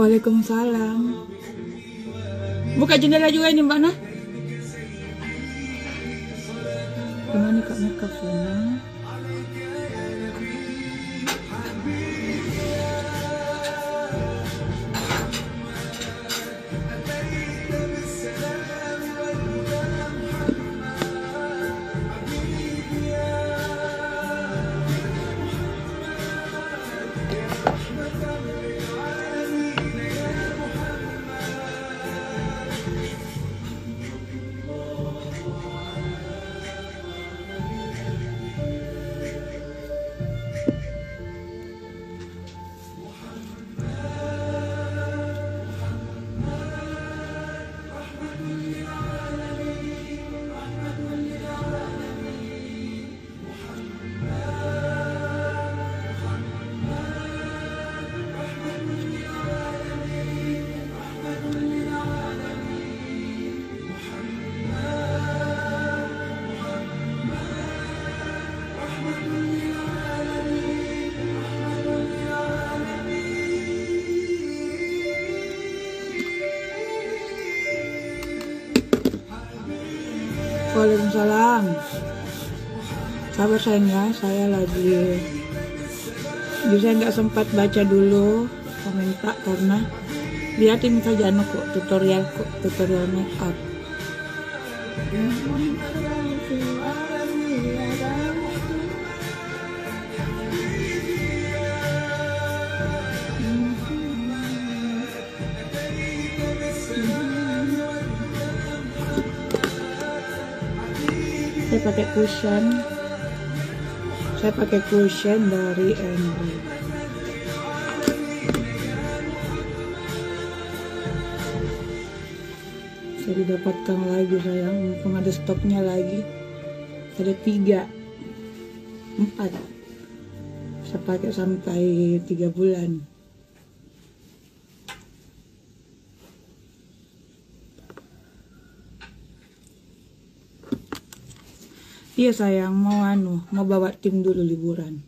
Waalaikumsalam. Buka jendela juga ini Mbak Nah. Gimana Kak makeup ya? Waalaikumsalam. Sabar sayang ya, saya lagi bisa nggak sempat baca dulu komentar karena lihatin saja kok tutorial make up. Saya pakai cushion dari Henry. Saya didapatkan lagi sayang, mumpung ada stoknya lagi. Ada 3, 4. Bisa pakai sampai 3 bulan. Iya sayang, mau bawa tim dulu liburan.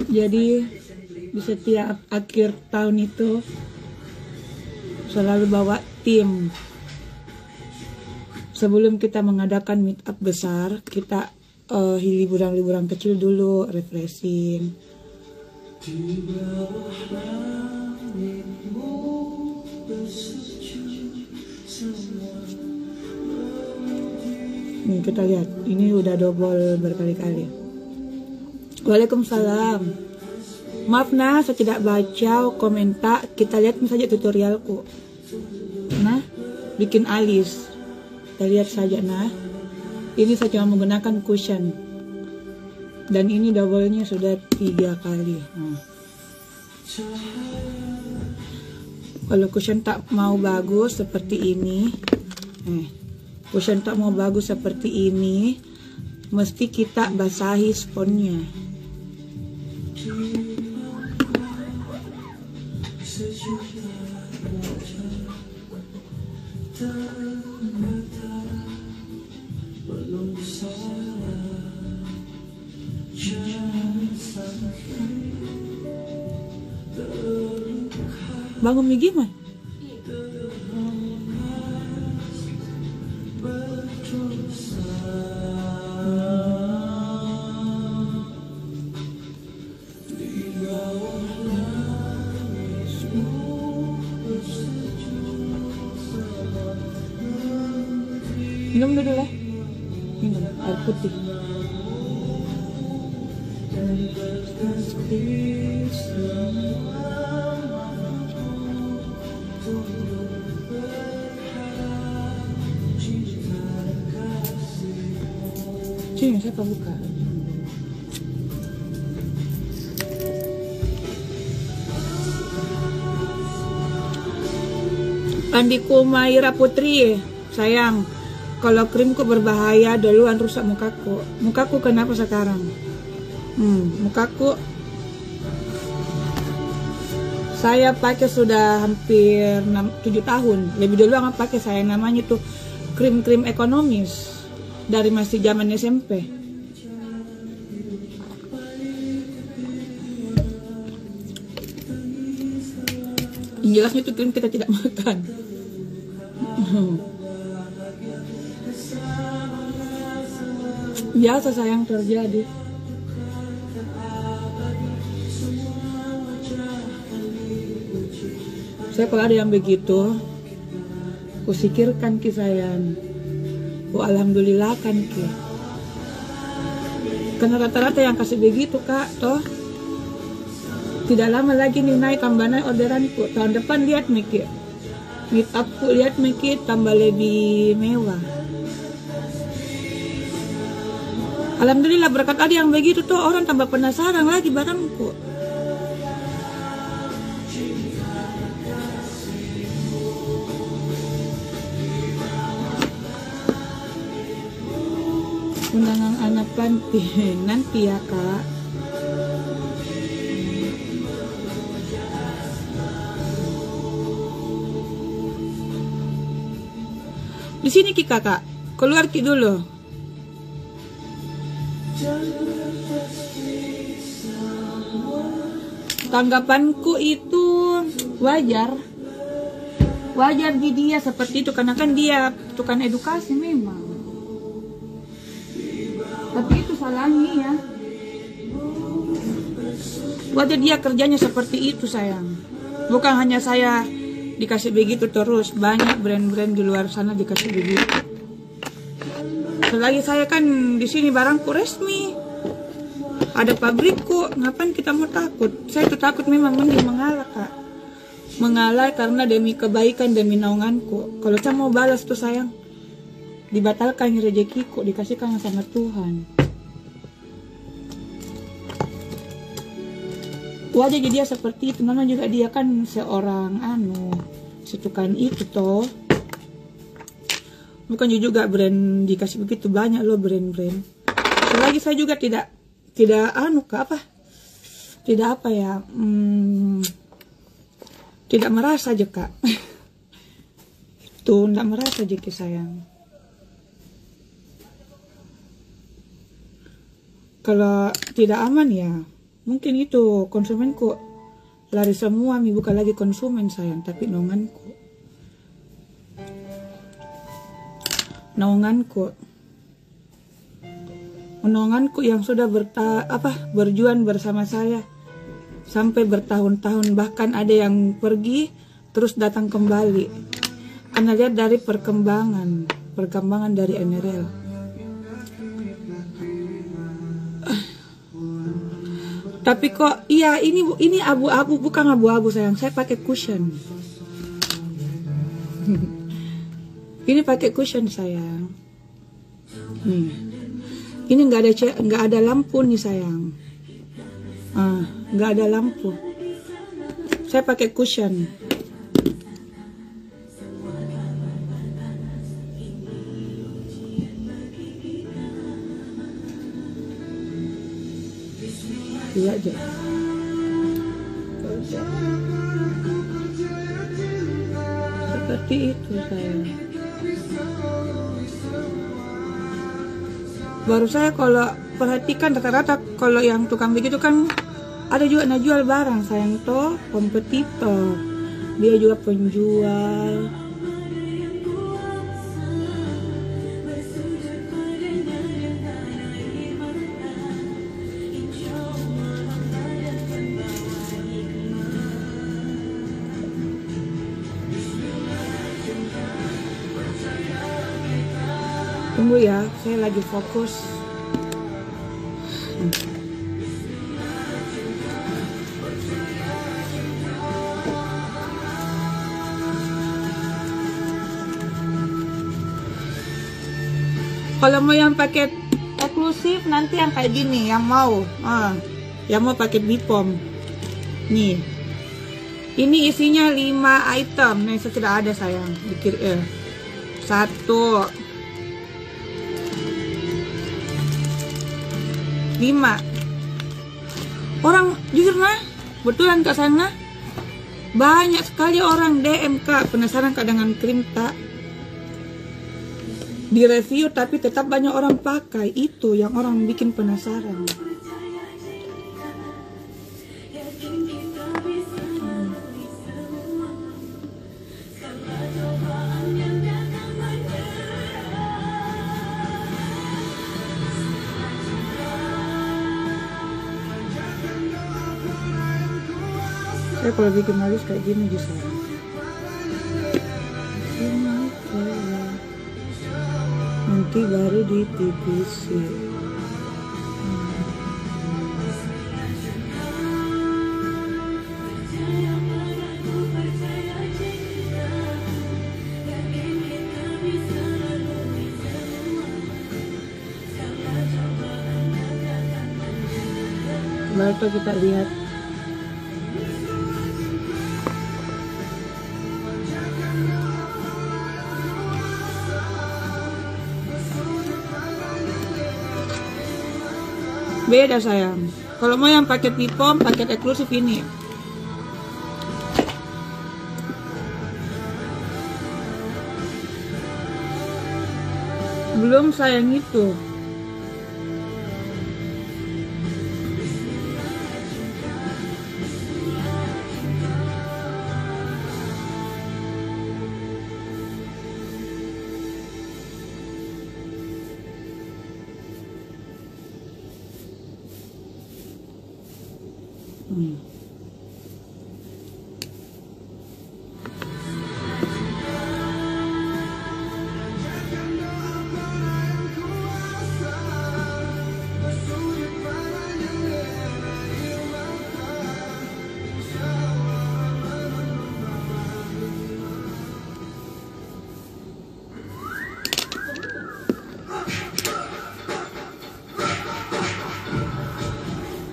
Jadi di setiap akhir tahun itu selalu bawa tim. Sebelum kita mengadakan meet up besar, kita liburan-liburan kecil dulu, refreshing. Nih kita lihat, ini udah double berkali-kali. Waalaikumsalam. Maaf nah, saya tidak baca komentar. Kita lihat saja tutorialku. Nah, bikin alis. Kita lihat saja nah. Ini saya cuma menggunakan cushion. Dan ini double-nya sudah 3 kali. Nah. Kalau cushion tak mau bagus seperti ini, cushion tak mau bagus seperti ini, mesti kita basahi sponnya. Bangun Migi mah? Minum dulu lah. Minum air putih. Sini siapa buka? Andiku Maira Putri, sayang, kalau krimku berbahaya duluan rusak mukaku. Mukaku kenapa sekarang? Mukaku saya pakai sudah hampir 7 tahun. Lebih dulu nggak pakai saya, namanya tuh krim-krim ekonomis dari masih zaman SMP. Jelasnya itu kita tidak makan. Biasa sayang terjadi. Saya kalau ada yang begitu, kusikirkan ki sayang, alhamdulillah kan ki. Karena rata-rata yang kasih begitu kak, toh tidak lama lagi nih naik tambah naik orderanku. Tahun depan lihat mikir, meet upku lihat mikir tambah lebih mewah. Alhamdulillah berkat ada yang begitu tuh orang tambah penasaran lagi barangku. Undangan anak panti nanti ya kak. Di sini ki kakak, keluar ki dulu. Tanggapanku itu wajar di dia seperti itu karena kan dia tukang edukasi memang. Tapi itu salahnya ya. Wajar dia kerjanya seperti itu sayang. Bukan hanya saya dikasih begitu terus, banyak brand-brand di luar sana dikasih begitu. Selagi saya kan di sini barangku resmi, ada pabrikku, ngapain kita mau takut? Saya tuh takut memang mending mengalah kak. Mengalah karena demi kebaikan, demi naunganku. Kalau saya mau balas tuh sayang, dibatalkan rezekiku, dikasihkan sama Tuhan. Wajah dia seperti itu, namanya juga dia kan seorang setukan itu toh. Bukan juga brand dikasih begitu banyak loh brand-brand. Selagi saya juga tidak tidak merasa aja kak. Itu tidak merasa aja sayang. Kalau tidak aman ya mungkin itu konsumenku lari semua, bukan lagi konsumen sayang, tapi naunganku. Naunganku yang sudah berjuang bersama saya sampai bertahun-tahun, bahkan ada yang pergi terus datang kembali. Karena lihat dari perkembangan dari NRL. Tapi kok iya ini abu-abu, bukan abu-abu sayang, saya pakai cushion. Ini pakai cushion sayang. Ini nggak ada lampu nih sayang. Nggak ada lampu. Saya pakai cushion. Iya aja. Seperti itu sayang. Baru saya kalau perhatikan rata-rata kalau yang tukang begitu kan ada juga jual barang sayang toh, kompetitor. Dia juga penjual. Tunggu ya, saya lagi fokus. Kalau mau yang paket eksklusif nanti yang kayak gini, yang mau paket Bipom. Nih. Ini isinya 5 item. Nih sudah ada sayang. 1 5 orang jujur betulan kak sayang banyak sekali orang DM kak penasaran kak dengan krim tak di review tapi tetap banyak orang pakai. Itu yang orang bikin penasaran. kalau bikin alis kayak gini aja sayang. Nanti baru ditipisi. Baru kita lihat. Beda sayang. Kalau mau yang paket Pipom, paket eksklusif ini. Belum sayang itu.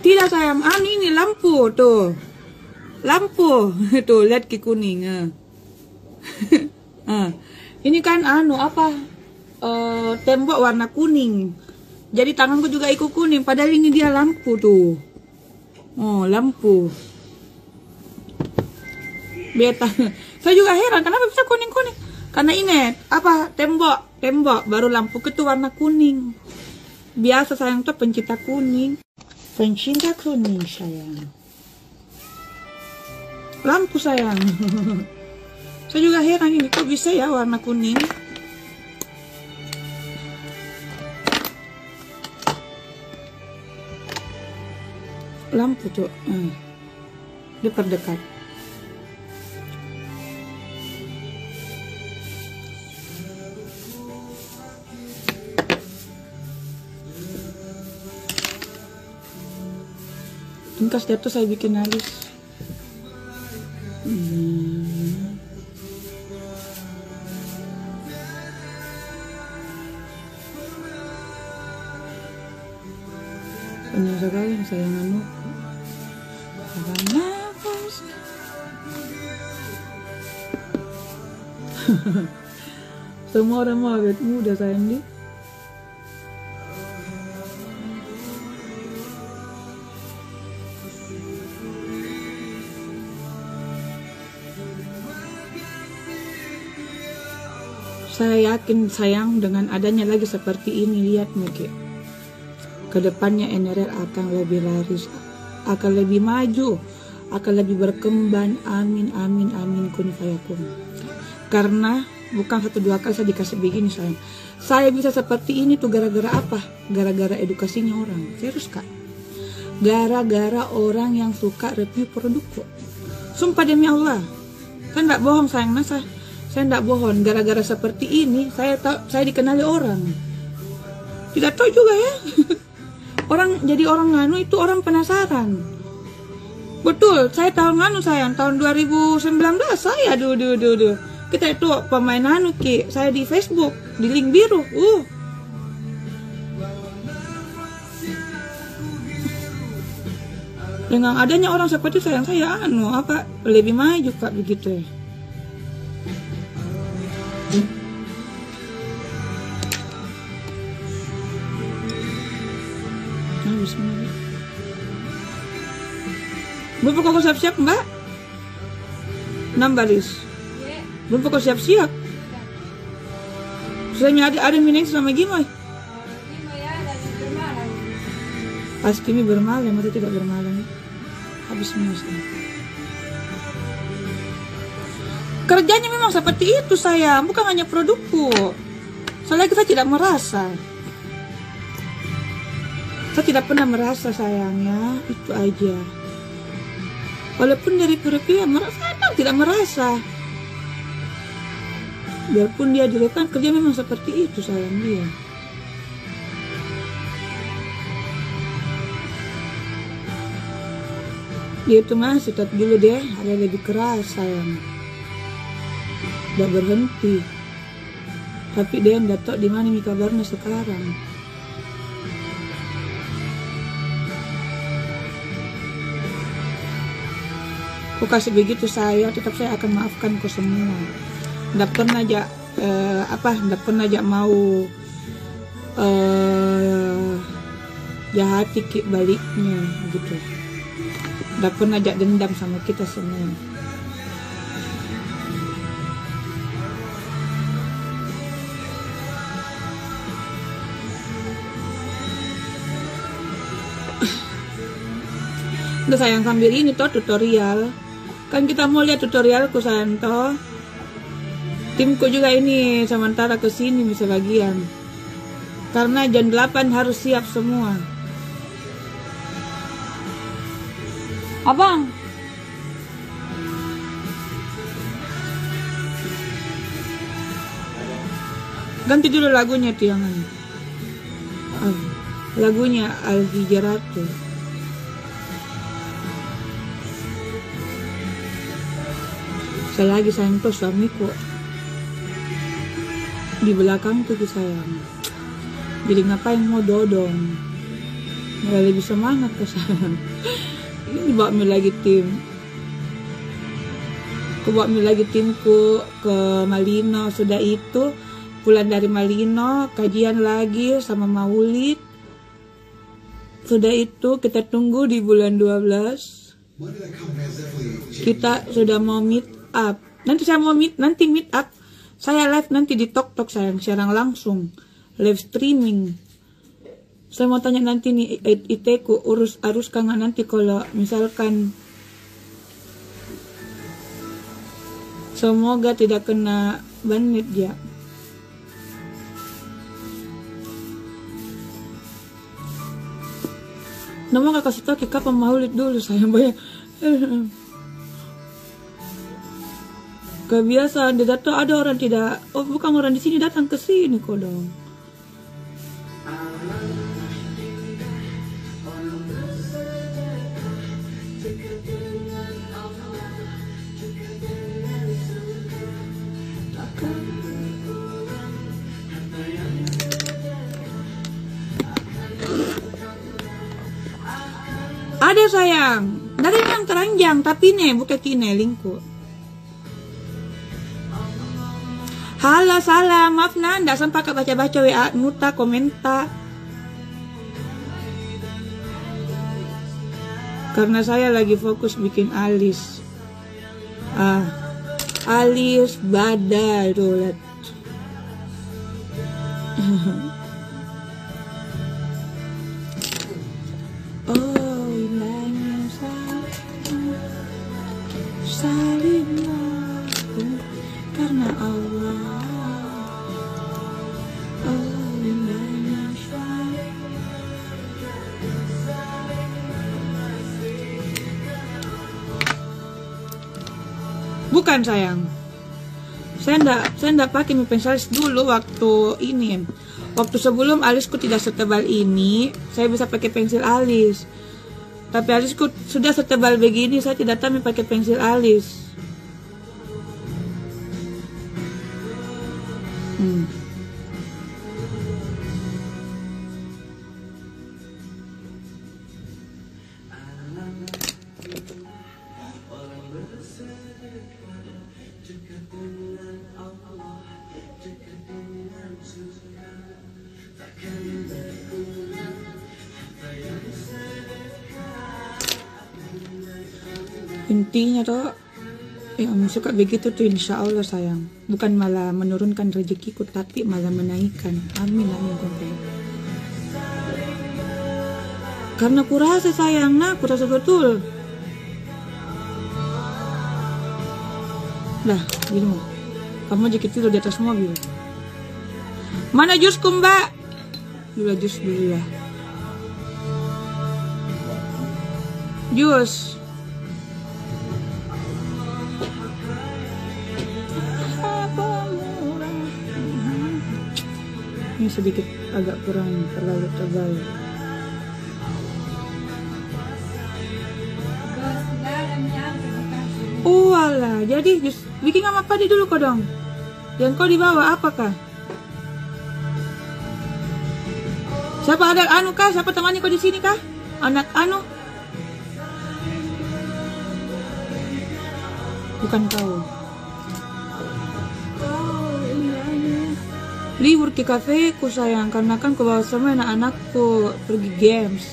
Tidak sayang, ini lampu tuh, lampu tuh, lihat ke kuning. Ini kan tembok warna kuning, jadi tanganku juga ikut kuning, padahal ini dia lampu tuh. Oh, lampu beta. Saya juga heran kenapa bisa kuning-kuning, karena ini tembok baru lampu itu warna kuning. Biasa sayang tuh pencinta kuning sayang. Lampu sayang. Saya juga heran ini kok bisa ya warna kuning. Lampu tuh, diperdekat. Ringkas dia tuh saya bikin alis. Banyak sekali yang saya ngamuk. Nafas. Semua orang mau awet muda sayang di. Saya yakin sayang dengan adanya lagi seperti ini, lihat Miki. Kedepannya NRL akan lebih laris, akan lebih maju, akan lebih berkembang. Amin amin amin kun fayakun. Karena bukan 1-2 kali saya dikasih begini sayang. Saya bisa seperti ini tuh gara-gara apa? Gara-gara edukasinya orang. Serius kak? Gara-gara orang yang suka review produk kok. Sumpah demi Allah. Saya nggak bohong sayang Nasa. Saya tidak bohong, gara-gara seperti ini saya dikenali orang. Tidak tahu juga ya. Jadi orang nganu itu orang penasaran. Betul, saya tahun nganu sayang, tahun 2019 saya dulu. Kita itu pemain nganu Ki, saya di Facebook, di link biru. Dengan adanya orang seperti saya lebih maju kak begitu ya. Belum pokok siap-siap mbak? 6 baris. Belum pokok siap-siap. Sudah ada minyak sama gimana? Pas Kimi bermalam atau tidak bermalam? Habis minus. Kerjanya memang seperti itu sayang, bukan hanya produkku. Soalnya kita tidak merasa. Saya tidak pernah merasa sayangnya, itu aja. Walaupun dari review saya tidak merasa. Biarpun dia direkam, kerja memang seperti itu sayang dia. Dia itu masih tetap dulu deh, ada lebih keras sayang. Udah berhenti. Tapi dia nggak tahu di mana kabarnya sekarang. Aku kasih begitu saya, tetap saya akan maafkan kau semua. Nggak pernah aja nggak pernah aja mau jahati baliknya gitu. Nggak pernah aja dendam sama kita semua. Udah sayang, sambil ini toh tutorial. Kan kita mau lihat tutorialku sayang toh. Timku juga ini sementara kesini bisa bagian. Karena jam 8 harus siap semua. Abang. Ganti dulu lagunya tiangan. Lagunya Al-Hijratu. Saya lagi sayang tuh suamiku di belakang tuh sayang. Jadi ngapain mau dodong? Nggak lebih semangat tuh sayang. Ini bawa lagi tim. Aku bawa lagi timku ke Malino. Sudah itu pulang dari Malino, kajian lagi sama Maulid. Sudah itu kita tunggu di bulan 12. Kita sudah mau meet up. Nanti saya mau meet up. Saya live nanti di TokTok sayang, siaran langsung, live streaming. Saya mau tanya nanti nih Iteku harus nggak nanti kalau misalkan semoga tidak kena banit ya. Nama gak kasih tau kapan Maulid dulu sayang banyak. Kebiasaan dia datang ada orang tidak, bukan orang di sini datang ke sini kok dong. Ada sayang, dari yang keranjang tapi nih bukan kine lingku. Halo salam, maaf nanda sampai baca-baca WA nuta komentar. Karena saya lagi fokus bikin alis. Alis badai tuh lihat. Karena Allah. Bukan sayang, saya ndak pakai pensilis dulu waktu ini. Waktu sebelum alisku tidak setebal ini, saya bisa pakai pensil alis. Tapi alisku sudah setebal begini, saya tidak tahu pakai pensil alis. Intinya tuh yang suka begitu tuh insya Allah sayang, bukan malah menurunkan rezekiku tapi malah menaikkan. Amin amin. Karena kurasa sayang, kurasa betul. Dah gini mau kamu jikit tidur di atas mobil. Mana jusku mbak? Dulu jus dulu ya. Jus Ini sedikit agak kurang terlalu tebal. Oh alah, jadi bikin sama padi dulu kau dong. Yang kau dibawa apakah? Siapa ada anu kah? Siapa temannya kau di sini kah? Anak anu? Bukan kau. Libur ke kafe ku sayang, karena kan ku bawa sama anak-anakku pergi games.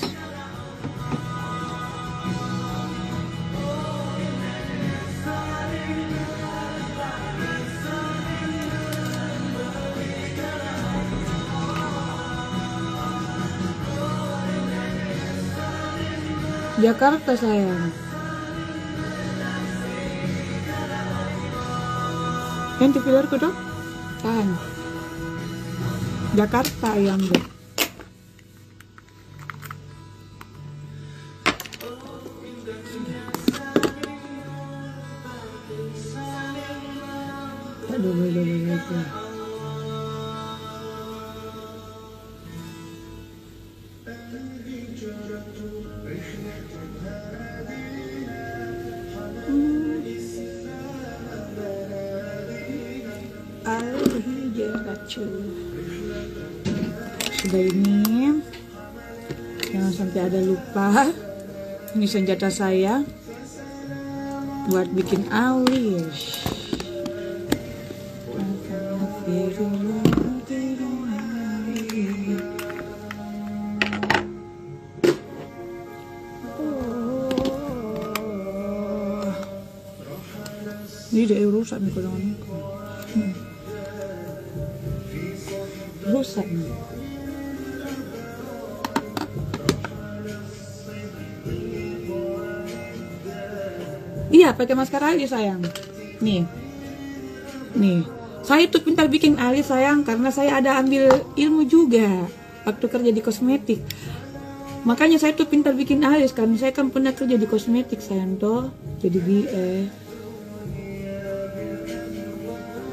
Jakarta sayang. Yang pilar ko dong? Tahan. Jakarta ayam deh. Tak double itu. Sudah ini, jangan sampai ada lupa. Ini senjata saya buat bikin alis. Ini udah rusak nih kalau rusak nih. Iya, pakai maskara alis sayang. Nih. Saya tuh pintar bikin alis sayang karena saya ada ambil ilmu juga waktu kerja di kosmetik. Makanya saya tuh pintar bikin alis karena saya kan pernah kerja di kosmetik sayang toh. Jadi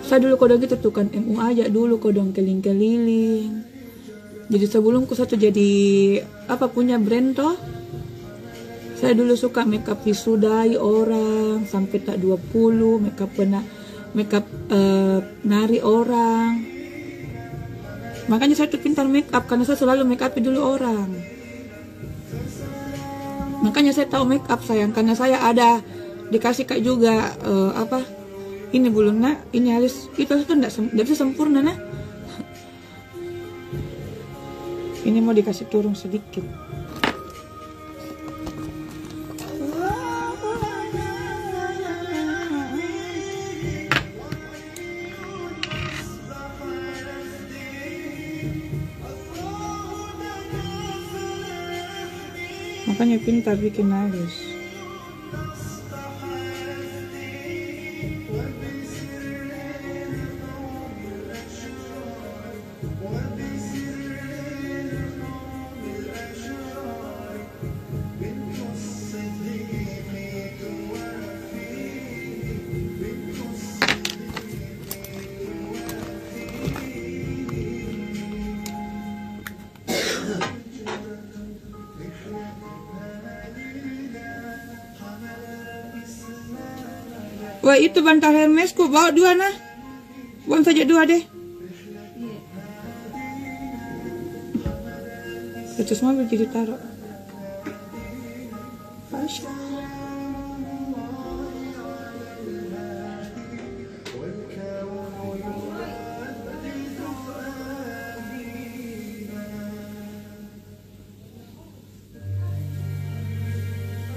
saya dulu kodong gitu tuh kan MU aja dulu kodong keliling-keliling. Jadi sebelumku satu jadi punya brand toh. Saya dulu suka makeup visudai orang sampai tak 20, makeup nari orang. Makanya saya tuh pintar makeup karena saya selalu makeup dulu orang. Makanya saya tahu makeup sayang karena saya ada dikasih kak juga ini belum nak, ini alis itu tuh enggak bisa sempurna nah. Ini mau dikasih turun sedikit. Makanya pintar bikin alis. Wah itu bantal Hermesku, bawa 2 nah. Buang saja 2 deh. Atas mobil jadi taruh. Pasha.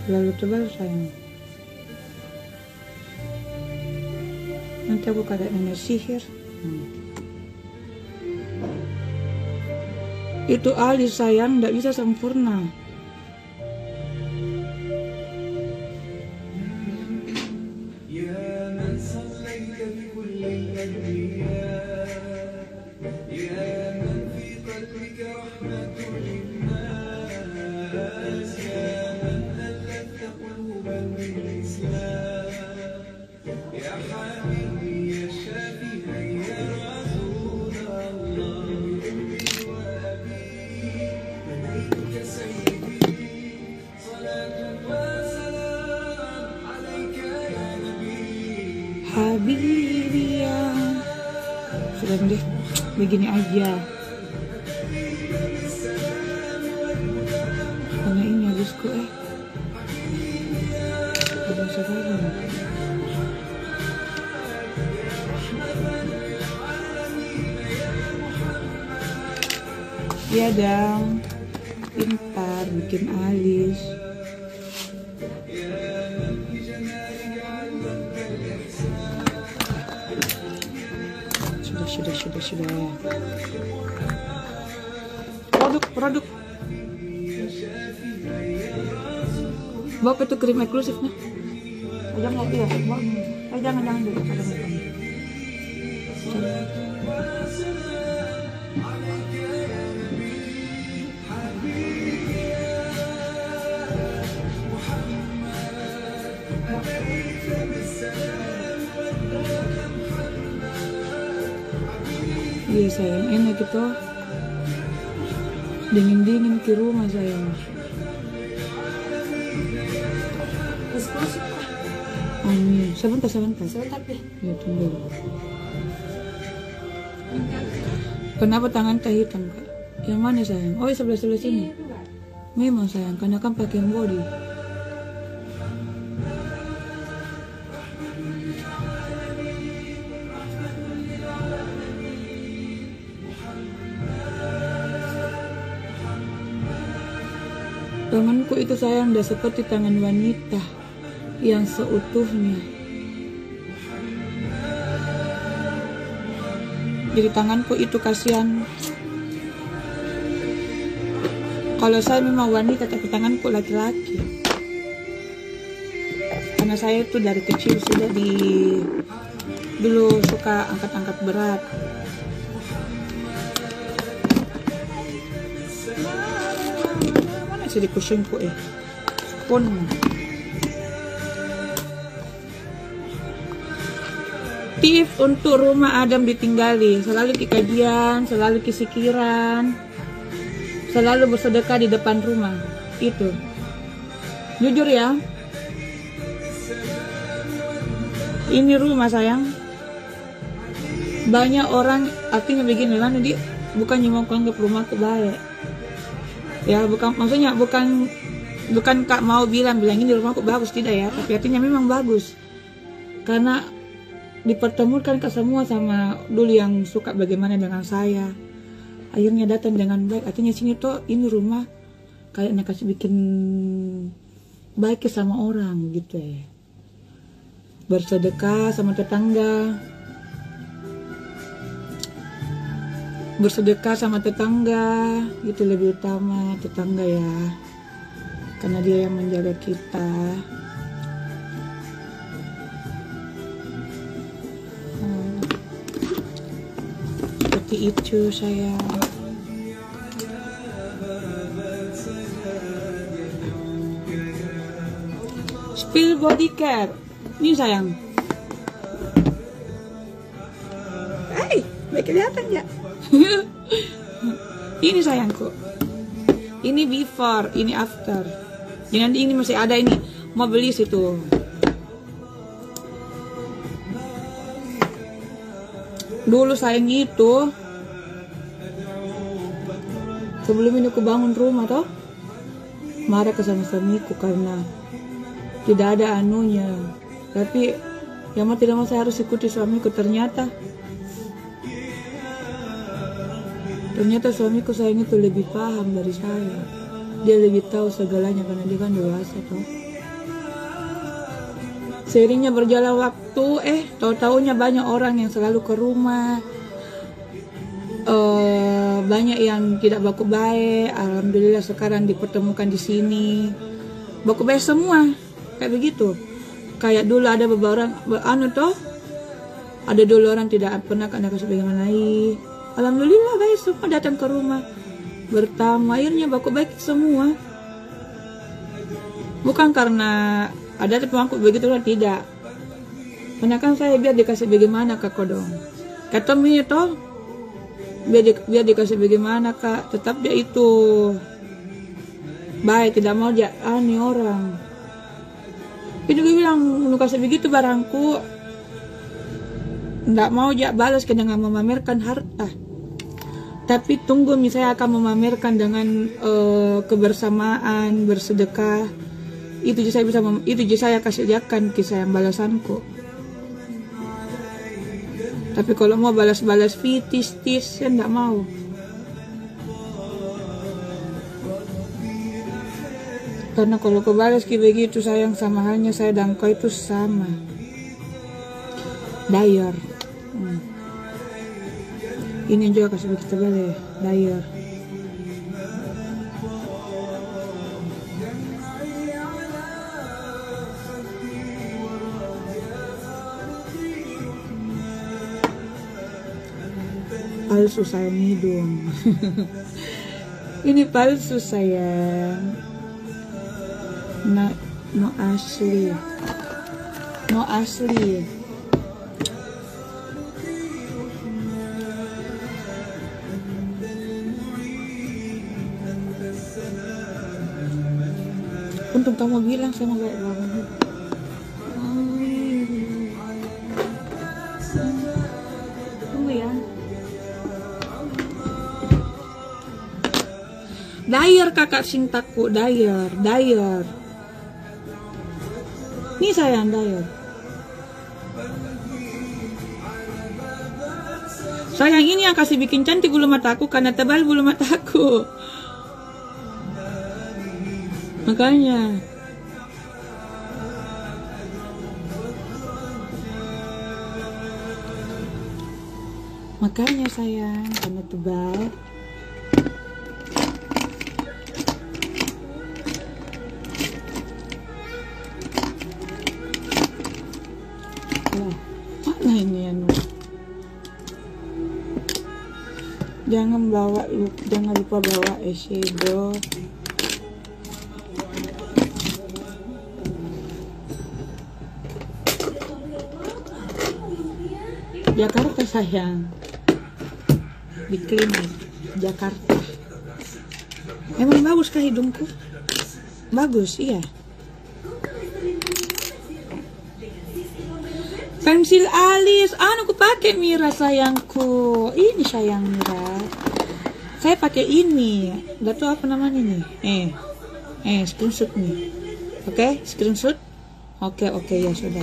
Lalu tebal sayang. Nanti aku kagak nenek sihir. Itu alis sayang, tidak bisa sempurna. habibi ya. Sudah deh, begini aja. Karena ini habisku udah sekarang. Iya dong, pintar bikin alis. Sudah. Produk. Bawa itu krim eksklusif nah. Jangan ya, jangan dulu. Iya sayang, enak gitu. Dingin ke rumah sayang. Amin. Sebentar. Ya tunggu. Kenapa tangan teh hitam kak? Yang mana sayang? Oh sebelah sini. Memang sayang, karena kan pakai body. Tanganku itu sayang udah seperti tangan wanita yang seutuhnya. Jadi tanganku itu kasihan. Kalau saya memang wanita tapi tanganku laki-laki. Karena saya itu dari kecil sudah dulu suka angkat-angkat berat. Di kusingku pun tips untuk rumah Adam ditinggali, selalu kajian, selalu kisikiran, selalu bersedekah di depan rumah. Itu jujur ya, ini rumah sayang. Banyak orang artinya begini lah, dia bukannya mau anggap rumahku baik ya, maksudnya bukan kak mau bilang ini rumahku bagus, tidak ya, tapi artinya memang bagus karena dipertemukan ke semua sama dulu yang suka bagaimana dengan saya, akhirnya datang dengan baik. Artinya sini tuh ini rumah kayaknya kasih bikin baik sama orang gitu ya, bersedekah sama tetangga, gitu lebih utama tetangga ya, karena dia yang menjaga kita. Seperti itu sayang. Spill body care ini sayang. Baik kelihatan ya. Ini sayangku, ini before, ini after. Jangan ini masih ada, ini mau beli situ. Dulu sayang itu sebelum ini aku bangun rumah toh, marah ke sama suamiku karena tidak ada anunya. Tapi yang mau tidak mau saya harus ikuti suamiku. Ternyata suamiku sayang itu lebih paham dari saya. Dia lebih tahu segalanya karena dia kan dewasa toh. Seiringnya berjalan waktu, tahu-taunya banyak orang yang selalu ke rumah. Banyak yang tidak baku baik. Alhamdulillah sekarang dipertemukan di sini. Baku baik semua, kayak begitu. Kayak dulu ada beberapa orang, ada dulu orang tidak pernah kena sebagaimana. Alhamdulillah guys, semua datang ke rumah bertamu, akhirnya baku baik semua. Bukan karena ada temanku begitu lah, tidak. Karena kan saya biar dikasih bagaimana kak kodong. Kata mi itu biar dikasih bagaimana kak, tetap dia itu baik, tidak mau dia nih orang. Itu gue bilang, lu kasih begitu barangku, nggak mau jak balas ke dengan memamerkan harta, tapi tunggu misalnya akan memamerkan dengan kebersamaan, bersedekah. Itu je saya bisa itu je saya kasih akan kisah yang balasanku. Tapi kalau mau balas-balas fitis-tis, saya nggak mau. Karena kalau kau balas kayak begitu sayang, sama halnya saya dan kau itu sama. Dayar. Ini juga kasih kita boleh dayar. Palsu sayang hidung. Ini palsu sayang. No asli. No asli. Untung kamu bilang saya mau bawa bangun. Tunggu ya. Dayar kakak cintaku, dayar. Ini sayang dayar. Sayang ini yang kasih bikin cantik bulu mataku karena tebal bulu mataku. Makanya. Makanya sayang, karena tebal. Mana ini anu? Jangan lupa bawa eyeshadow. Jakarta sayang, di klinik Jakarta. Emang bagus kah hidungku? Bagus, iya. Pensil alis, aku pakai Mira sayangku. Ini sayang Mira. Saya pakai ini. Gak tahu apa namanya nih. Screenshot nih. Oke, screenshot. Oke, ya sudah.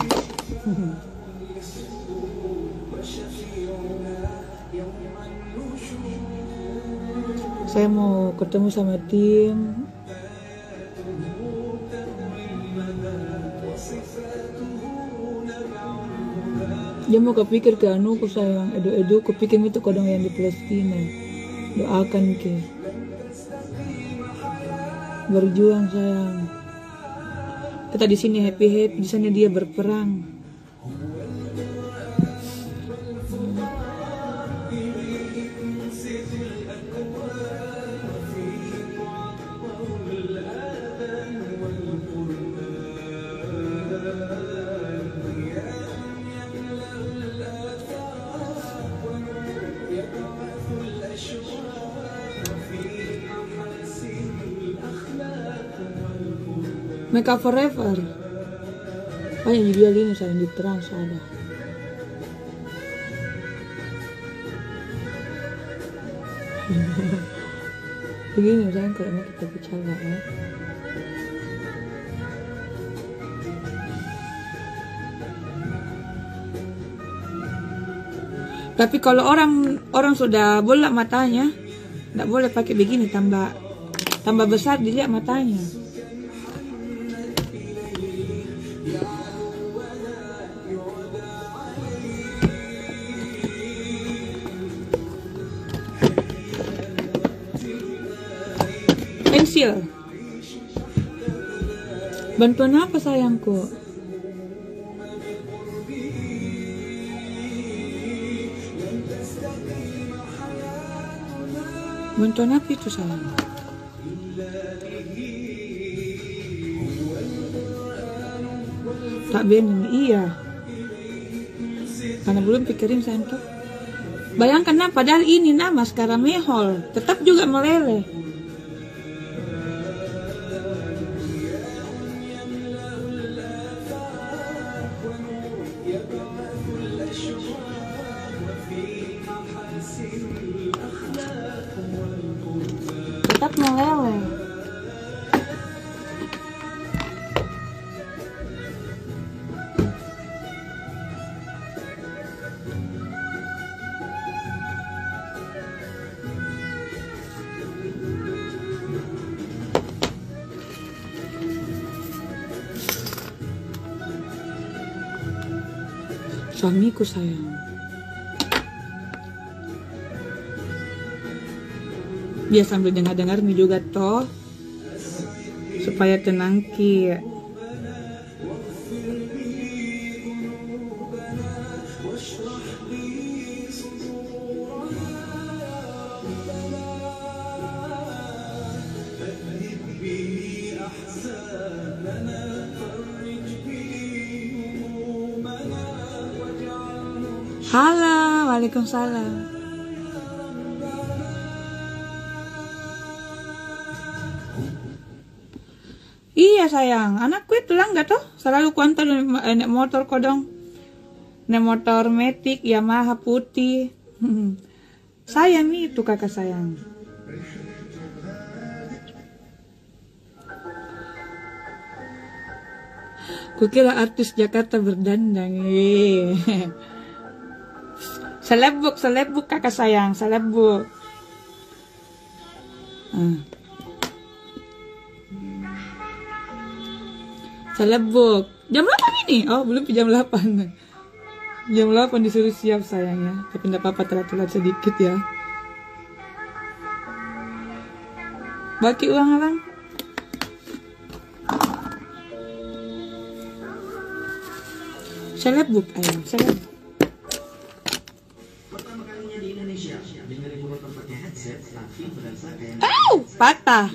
Saya mau ketemu sama tim. Dia mau kepikir ke anu ku sayang, edu kepikir itu kodong yang di Palestina. Doakan ke. Berjuang sayang. Kita di sini happy, di sana dia berperang. Makeup Forever. Banyak jual ini saya di Trans ada. Begini sayang kalau mau kita bicara ya. Tapi kalau orang sudah bolak matanya, tidak boleh pakai begini, tambah besar dilihat matanya. Pensil. Bantuan apa sayangku? Bantuan apa itu sayang? Tak benar, iya. Karena belum pikirin sayang tuh. Bayangkan padahal ini maskara mehol, tetap juga meleleh. meleleh. Suamiku sayang. Dia sambil dengar-dengar mie juga toh, supaya tenang ki. Halo, waalaikumsalam. Iya sayang, anakku itu lah nggak toh, selalu kuantar naik motor kodong, naik motor Matic Yamaha putih. Sayang itu kakak sayang. Kukira artis Jakarta berdandang. Selebuk kakak sayang, selebuk. Selebuk. Jam 8 ini? Oh, belum jam 8. Jam 8 disuruh siap sayangnya. Tapi enggak apa-apa, telat-telat sedikit ya. Bagi uang alang. Selebuk, ayo, selebuk. Patah.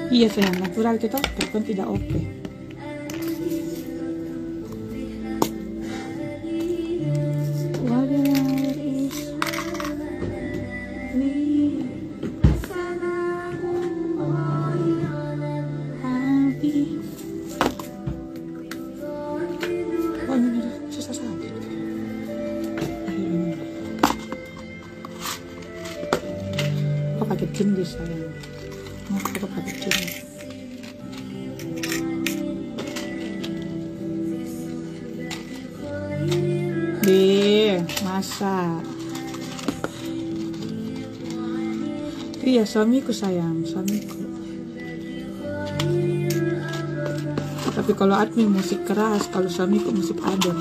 Iya sayang, natural itu toh, telepon tidak oke. Pakai cindi sayang, mau pakai cindi. Masak. Iya suamiku sayang, suamiku. Tapi kalau admin musik keras, kalau suamiku musik adem.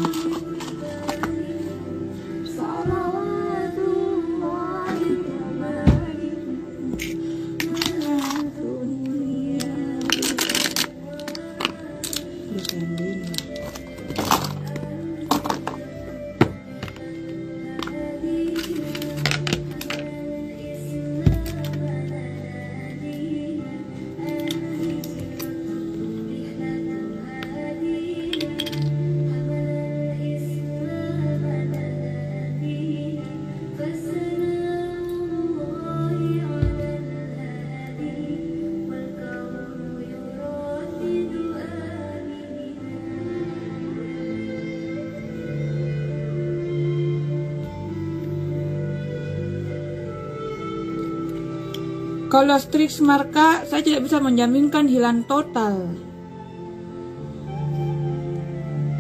Kalau Strix marka, saya tidak bisa menjaminkan hilang total.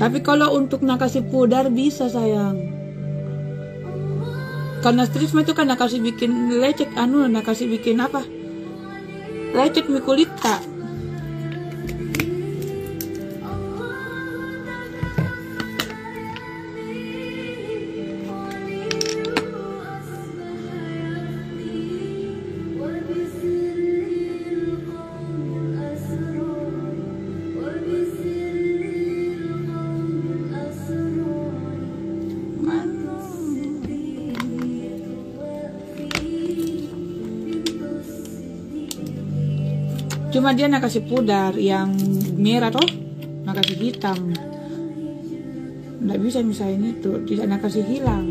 Tapi kalau untuk nakasih pudar bisa sayang. Karena Strix itu kan nakasih bikin lecet nakasih bikin apa? Lecet mikulita. Cuma dia nak kasih pudar yang merah toh, nak kasih hitam. Nggak bisa misahin itu, tidak nak kasih hilang.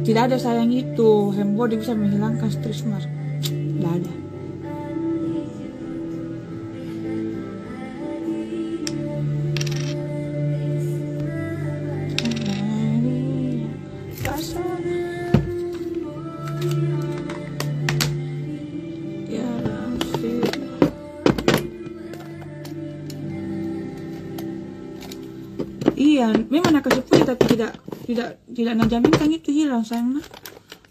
Tidak ada sayang itu, hand body bisa menghilangkan stretch mark. Nggak ada. Iya, memang nak kasih putih tapi tidak najamin kan itu hilang sayang nah.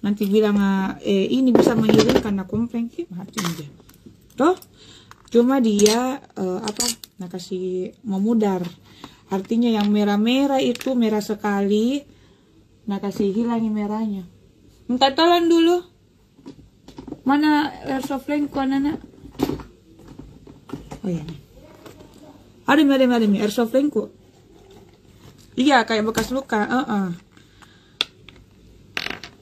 Nanti bilang ini bisa mengirim karena komplain hati aja. Toh, cuma dia nak kasih memudar. Artinya yang merah-merah itu merah sekali, nak kasih hilangin merahnya. Minta tolong dulu. Mana airsoft lengko anak? Oh iya nih. Ada airsoft lengko. Iya, kayak bekas luka.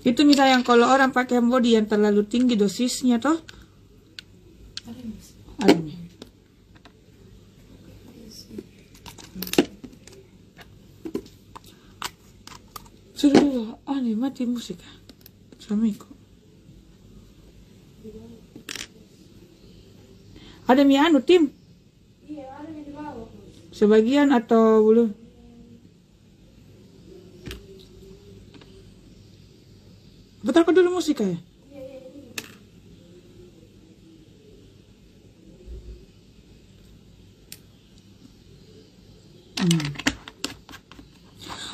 Itu misalnya kalau orang pakai hand body yang terlalu tinggi dosisnya toh. Ada nih. Sudah, aneh mati musik. Suamiku. Ada mie anu tim? Iya, ada di bawah. Sebagian atau belum? Betul kok dulu musik ya?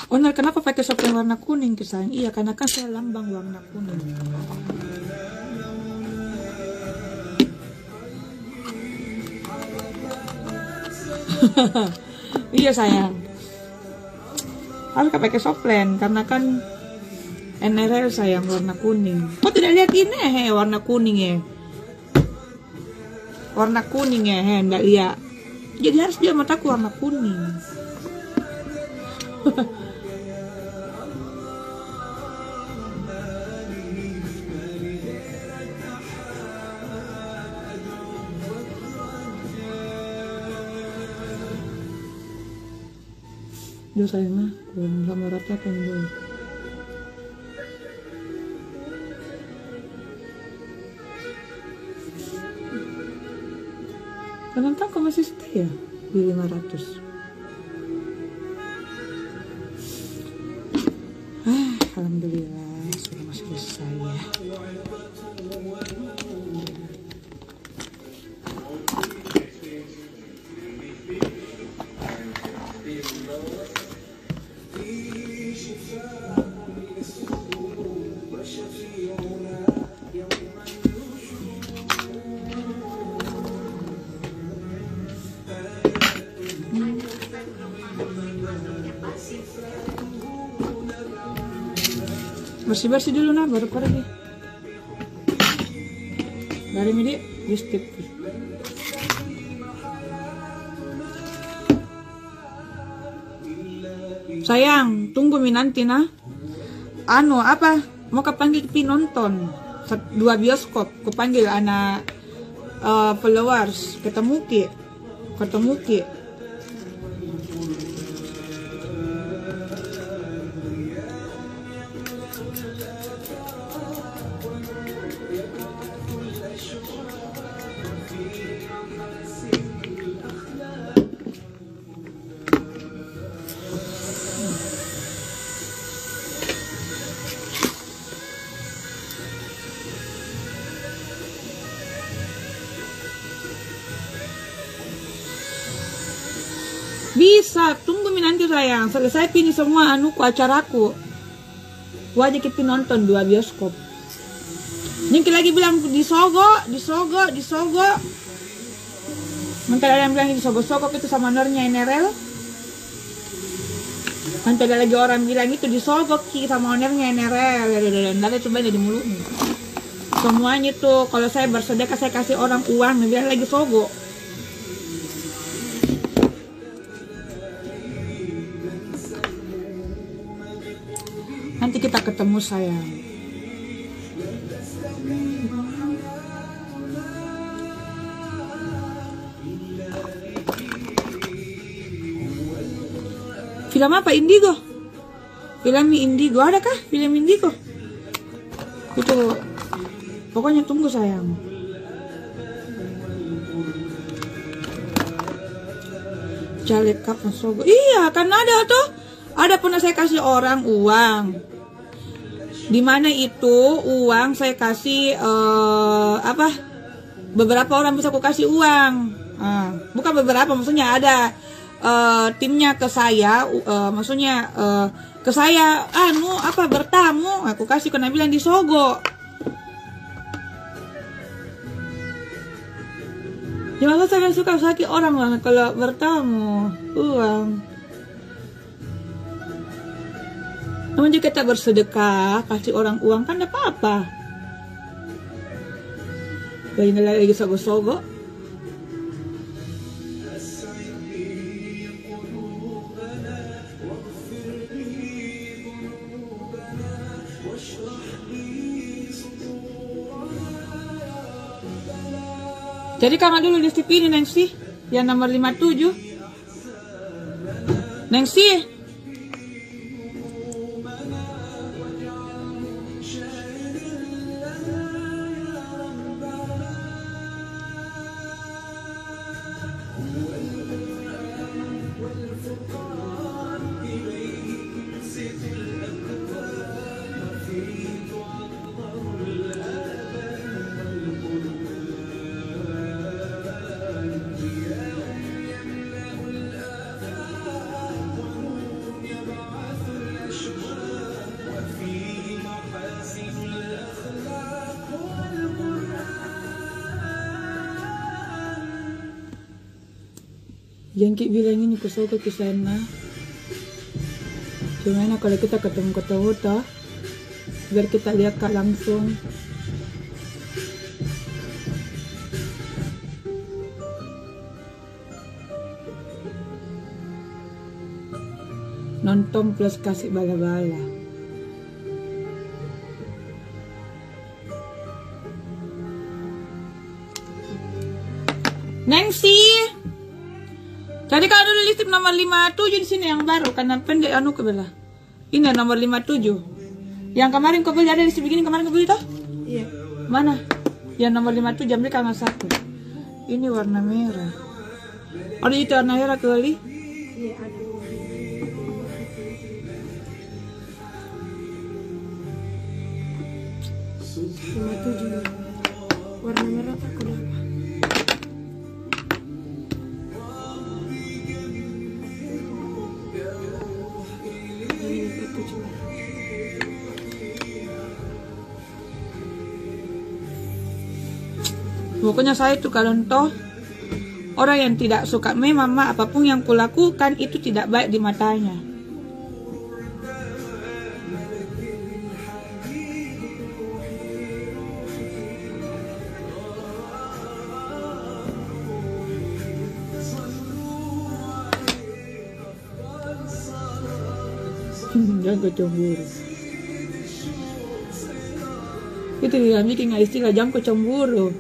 Oh, nah, kenapa pakai soft yang warna kuning kesayang? Iya, karena kan saya lambang warna kuning. Iya sayang. Harus pakai softland karena kan NRL sayang warna kuning. Kok tidak lihat ini warna kuning ya? Warna kuning ya, enggak lihat. Jadi harus dia mataku warna kuning. Duh sayang mah, belum sama rata kan dulu. Kenapa kok masih stay ya di 500? Alhamdulillah sudah masuk selesai ya. Bersih-bersih dulu nah baru pergi. Dari midi di step. Sayang, tunggu mi nanti nah. Anu apa? Mau kepanggil pi nonton 2 bioskop. Kepanggil anak followers ketemu ki. Bisa, tunggu mi nanti sayang. Selesai ini semua acaraku. Wajib kita nonton 2 bioskop. Ningki lagi bilang di Sogo. Nanti ada yang bilang di Sogo itu sama nornya NRL. Nanti ada lagi orang bilang itu di Sogo sama ownernya NRL. Nanti coba di mulutnya. Semuanya tuh kalau saya bersedekah saya kasih orang uang, bilang lagi Sogo. Nanti kita ketemu sayang. Film apa? Indigo. Film Indigo, adakah film Indigo? Itu pokoknya tunggu sayang. Caleg kapan sogo? Iya, kan ada tuh. Ada pernah saya kasih orang uang. Dimana itu uang saya kasih beberapa orang bisa aku kasih uang. Bukan beberapa, maksudnya ada timnya ke saya, maksudnya ke saya bertamu, aku kasih, kena bilang di Sogo. Ya maksud saya suka sakit orang banget kalau bertamu uang. Namun jika kita bersedekah kasih orang uang kan tidak apa-apa. Lain lagi sogo-sogo. Jadi kamu dulu di TV ini Nengsi, yang nomor 57. Nengsi. Jengki bilang ini ke Sogo ke sana. Gimana kalau kita ketemu toh? Biar kita lihat Kak langsung. Nonton plus kasih bala-bala. Nengsi. Tadi kalau dulu listrik nomor 57 di sini yang baru karena pendek ke belah. Ini nomor 57. Yang kemarin kau beli ada di sini begini, kemarin kau beli toh? Iya. Mana? Yang nomor 57 jam tanggal 1. Ini warna merah. Ada itu warna merah kali? Iya, ada. Warna merah aku dapat. Pokoknya saya itu kalau toh orang yang tidak suka memang apapun yang kulakukan itu tidak baik di matanya. Jangan kecemburu. Itu yang bikin istilah jangan kecemburu.